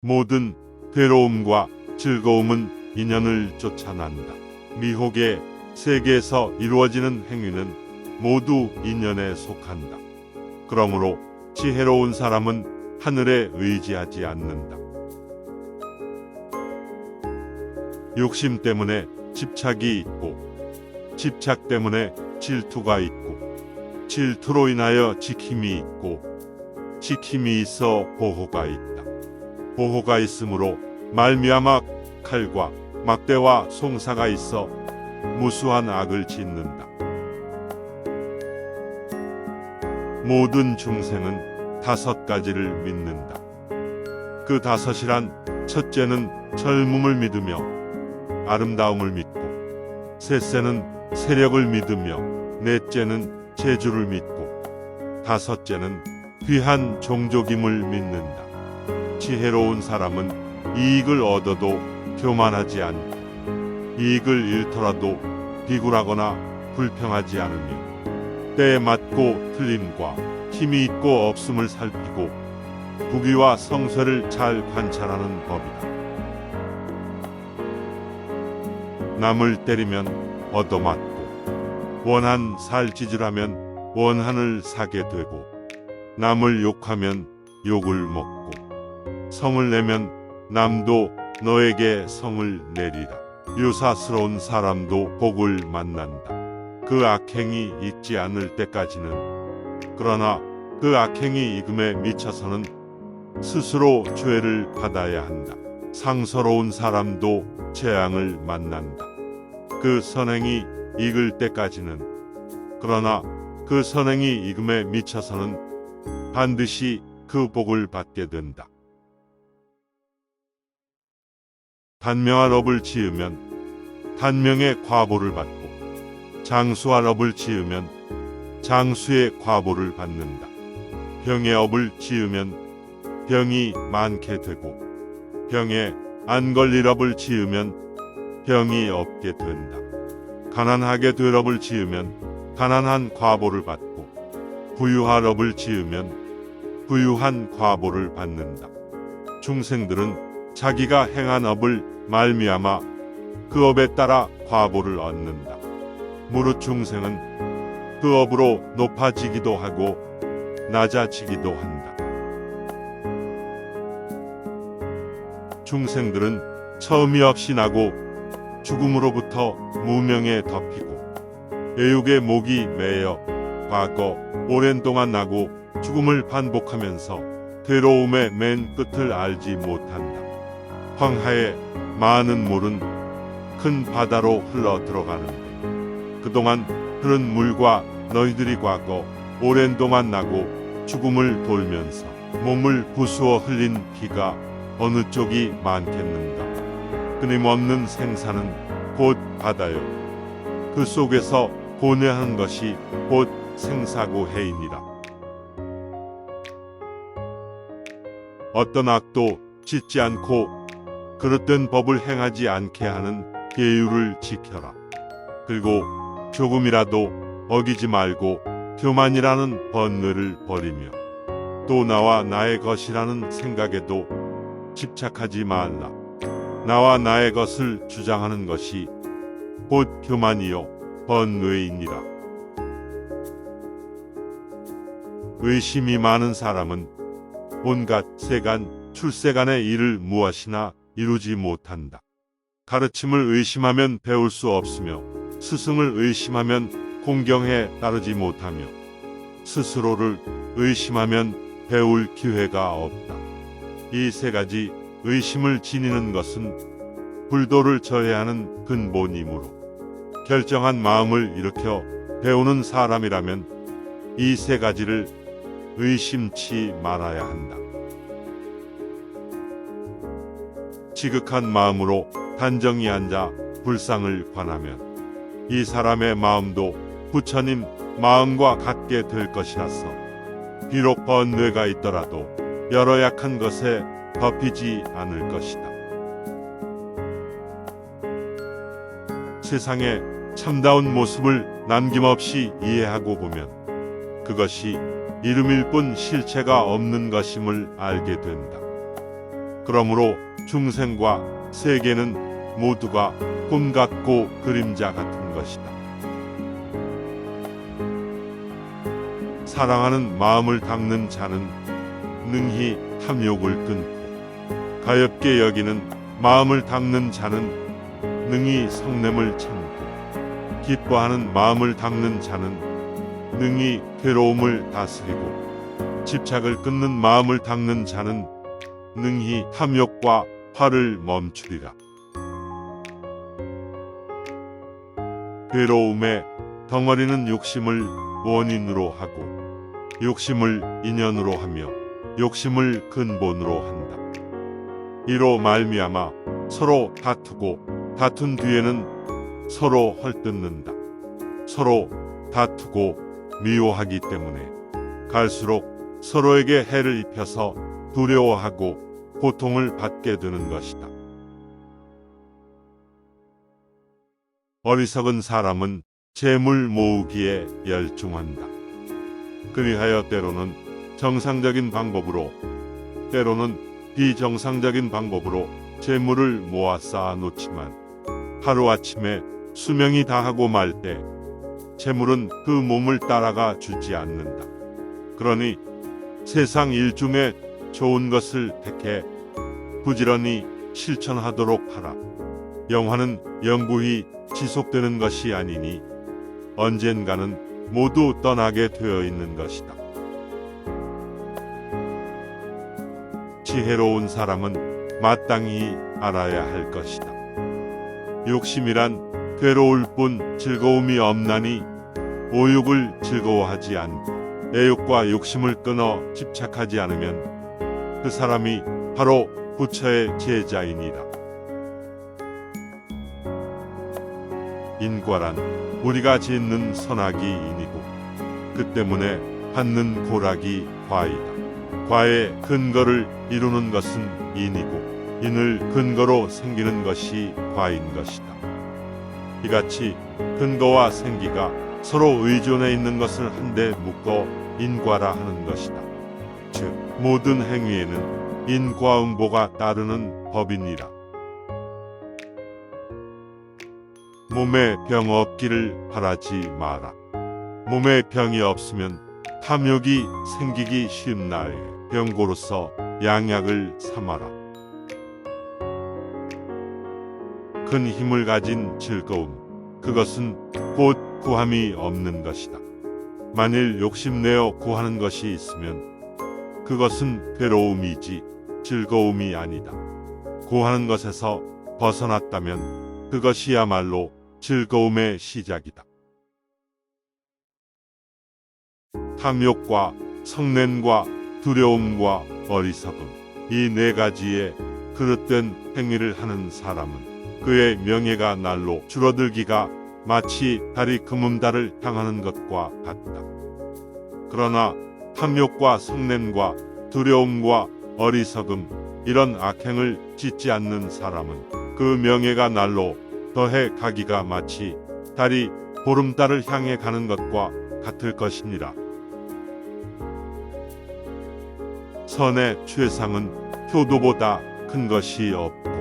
모든 괴로움과 즐거움은 인연을 쫓아난다. 미혹의 세계에서 이루어지는 행위는 모두 인연에 속한다. 그러므로 지혜로운 사람은 하늘에 의지하지 않는다. 욕심 때문에 집착이 있고, 집착 때문에 질투가 있고, 질투로 인하여 지킴이 있고, 지킴이 있어 보호가 있다. 보호가 있으므로 말미암아 칼과 막대와 송사가 있어 무수한 악을 짓는다. 모든 중생은 5가지를 믿는다. 그 5이란 첫째는 젊음을 믿으며 아름다움을 믿고, 셋째는 세력을 믿으며 넷째는 재주를 믿고, 5째는 귀한 종족임을 믿는다. 지혜로운 사람은 이익을 얻어도 교만하지 않고, 이익을 잃더라도 비굴하거나 불평하지 않으며, 때에 맞고 틀림과 힘이 있고 없음을 살피고 부귀와 성쇠를 잘 관찰하는 법이다. 남을 때리면 얻어맞고, 원한 살찌질하면 원한을 사게 되고, 남을 욕하면 욕을 먹고, 성을 내면 남도 너에게 성을 내리라. 유사스러운 사람도 복을 만난다. 그 악행이 잊지 않을 때까지는. 그러나 그 악행이 익음에 미쳐서는 스스로 죄를 받아야 한다. 상서로운 사람도 재앙을 만난다. 그 선행이 익을 때까지는. 그러나 그 선행이 익음에 미쳐서는 반드시 그 복을 받게 된다. 단명한 업을 지으면 단명의 과보를 받고, 장수한 업을 지으면 장수의 과보를 받는다. 병의 업을 지으면 병이 많게 되고, 병에 안 걸릴 업을 지으면 병이 없게 된다. 가난하게 될 업을 지으면 가난한 과보를 받고, 부유한 업을 지으면 부유한 과보를 받는다. 중생들은 자기가 행한 업을 말미암아 그 업에 따라 과보를 얻는다. 무릇 중생은 그 업으로 높아지기도 하고 낮아지기도 한다. 중생들은 처음이 없이 나고 죽음으로부터 무명에 덮이고, 애육의 목이 매여 과거 오랜 동안 나고 죽음을 반복하면서 괴로움의 맨 끝을 알지 못한다. 황하에 많은 물은 큰 바다로 흘러 들어가는데, 그동안 흐른 물과 너희들이 과거 오랜 동안 나고 죽음을 돌면서 몸을 부수어 흘린 피가 어느 쪽이 많겠는가. 끊임없는 생사는 곧 바다요. 그 속에서 고뇌하는 것이 곧 생사고해이니라. 어떤 악도 짓지 않고 그릇된 법을 행하지 않게 하는 계율을 지켜라. 그리고 조금이라도 어기지 말고 교만이라는 번뇌를 버리며, 또 나와 나의 것이라는 생각에도 집착하지 말라. 나와 나의 것을 주장하는 것이 곧 교만이요 번뇌이니라. 의심이 많은 사람은 온갖 세간 출세간의 일을 무엇이나 이루지 못한다. 가르침을 의심하면 배울 수 없으며, 스승을 의심하면 공경에 따르지 못하며, 스스로를 의심하면 배울 기회가 없다. 이 3가지 의심을 지니는 것은 불도를 저해하는 근본이므로, 결정한 마음을 일으켜 배우는 사람이라면 이 3가지를 의심치 말아야 한다. 지극한 마음으로 단정히 앉아 불상을 관하면 이 사람의 마음도 부처님 마음과 같게 될 것이라서, 비록 번뇌가 있더라도 여러 약한 것에 덮이지 않을 것이다. 세상의 참다운 모습을 남김없이 이해하고 보면 그것이 이름일 뿐 실체가 없는 것임을 알게 된다. 그러므로 중생과 세계는 모두가 꿈 같고 그림자 같은 것이다. 사랑하는 마음을 닦는 자는 능히 탐욕을 끊고, 가엾게 여기는 마음을 닦는 자는 능히 성냄을 참고, 기뻐하는 마음을 닦는 자는 능히 괴로움을 다스리고, 집착을 끊는 마음을 닦는 자는 능히 탐욕과 화를 멈추리라. 괴로움의 덩어리는 욕심을 원인으로 하고, 욕심을 인연으로 하며 욕심을 근본으로 한다. 이로 말미암아 서로 다투고, 다툰 뒤에는 서로 헐뜯는다. 서로 다투고 미워하기 때문에 갈수록 서로에게 해를 입혀서 두려워하고 고통을 받게 되는 것이다. 어리석은 사람은 재물 모으기에 열중한다. 그리하여 때로는 정상적인 방법으로, 때로는 비정상적인 방법으로 재물을 모아 쌓아 놓지만 하루아침에 수명이 다하고 말 때 재물은 그 몸을 따라가 주지 않는다. 그러니 세상 일 중에 좋은 것을 택해 부지런히 실천하도록 하라. 영화는 영구히 지속되는 것이 아니니 언젠가는 모두 떠나게 되어 있는 것이다. 지혜로운 사람은 마땅히 알아야 할 것이다. 욕심이란 괴로울 뿐 즐거움이 없나니 오욕을 즐거워하지 않고 애욕과 욕심을 끊어 집착하지 않으면 그 사람이 바로 부처의 제자이니라. 인과란 우리가 짓는 선악이 인이고, 그 때문에 받는 고락이 과이다. 과의 근거를 이루는 것은 인이고, 인을 근거로 생기는 것이 과인 것이다. 이같이 근거와 생기가 서로 의존해 있는 것을 한데 묶어 인과라 하는 것이다. 즉 모든 행위에는 인과응보가 따르는 법이니라. 몸에 병 없기를 바라지 마라. 몸에 병이 없으면 탐욕이 생기기 쉬운 나에 병고로서 양약을 삼아라. 큰 힘을 가진 즐거움, 그것은 곧 구함이 없는 것이다. 만일 욕심내어 구하는 것이 있으면 그것은 괴로움이지 즐거움이 아니다. 구하는 것에서 벗어났다면 그것이야말로 즐거움의 시작이다. 탐욕과 성냄과 두려움과 어리석음, 이 네 가지의 그릇된 행위를 하는 사람은 그의 명예가 날로 줄어들기가 마치 달이 금음달을 향하는 것과 같다. 그러나 탐욕과 성냄과 두려움과 어리석음, 이런 악행을 짓지 않는 사람은 그 명예가 날로 더해 가기가 마치 달이 보름달을 향해 가는 것과 같을 것이니라. 선의 최상은 효도보다 큰 것이 없고,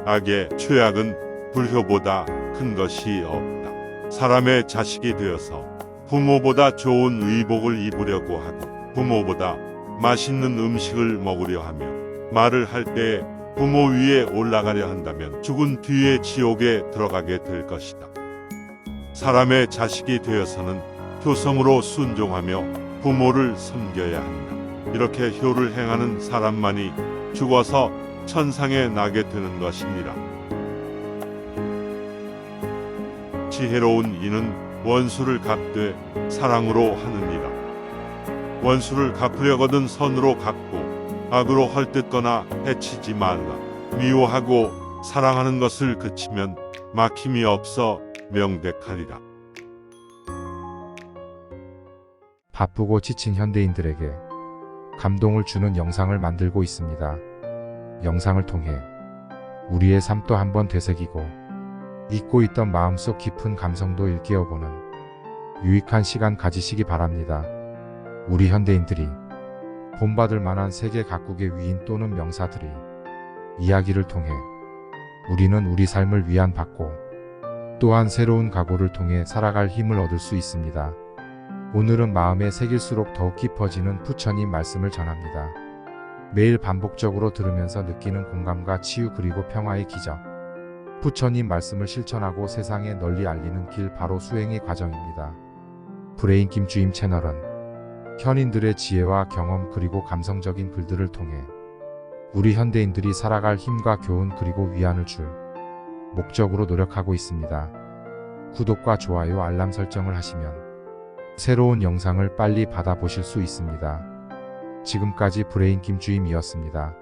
악의 최악은 불효보다 큰 것이 없다. 사람의 자식이 되어서 부모보다 좋은 의복을 입으려고 하고, 부모보다 맛있는 음식을 먹으려 하며, 말을 할 때에 부모 위에 올라가려 한다면 죽은 뒤에 지옥에 들어가게 될 것이다. 사람의 자식이 되어서는 효성으로 순종하며 부모를 섬겨야 한다. 이렇게 효를 행하는 사람만이 죽어서 천상에 나게 되는 것이니라. 지혜로운 이는 원수를 갚되 사랑으로 하느니라. 원수를 갚으려거든 선으로 갚고 악으로 헐뜯거나 해치지 말라. 미워하고 사랑하는 것을 그치면 막힘이 없어 명백하리라. 바쁘고 지친 현대인들에게 감동을 주는 영상을 만들고 있습니다. 영상을 통해 우리의 삶도 한번 되새기고 잊고 있던 마음속 깊은 감성도 일깨워보는 유익한 시간 가지시기 바랍니다. 우리 현대인들이 본받을 만한 세계 각국의 위인 또는 명사들이 이야기를 통해 우리는 우리 삶을 위안받고 또한 새로운 각오를 통해 살아갈 힘을 얻을 수 있습니다. 오늘은 마음에 새길수록 더욱 깊어지는 부처님 말씀을 전합니다. 매일 반복적으로 들으면서 느끼는 공감과 치유 그리고 평화의 기적. 부처님 말씀을 실천하고 세상에 널리 알리는 길 바로 수행의 과정입니다. 브레인 김주임 채널은 현인들의 지혜와 경험 그리고 감성적인 글들을 통해 우리 현대인들이 살아갈 힘과 교훈 그리고 위안을 줄 목적으로 노력하고 있습니다. 구독과 좋아요 알람 설정을 하시면 새로운 영상을 빨리 받아보실 수 있습니다. 지금까지 브레인 김주임이었습니다.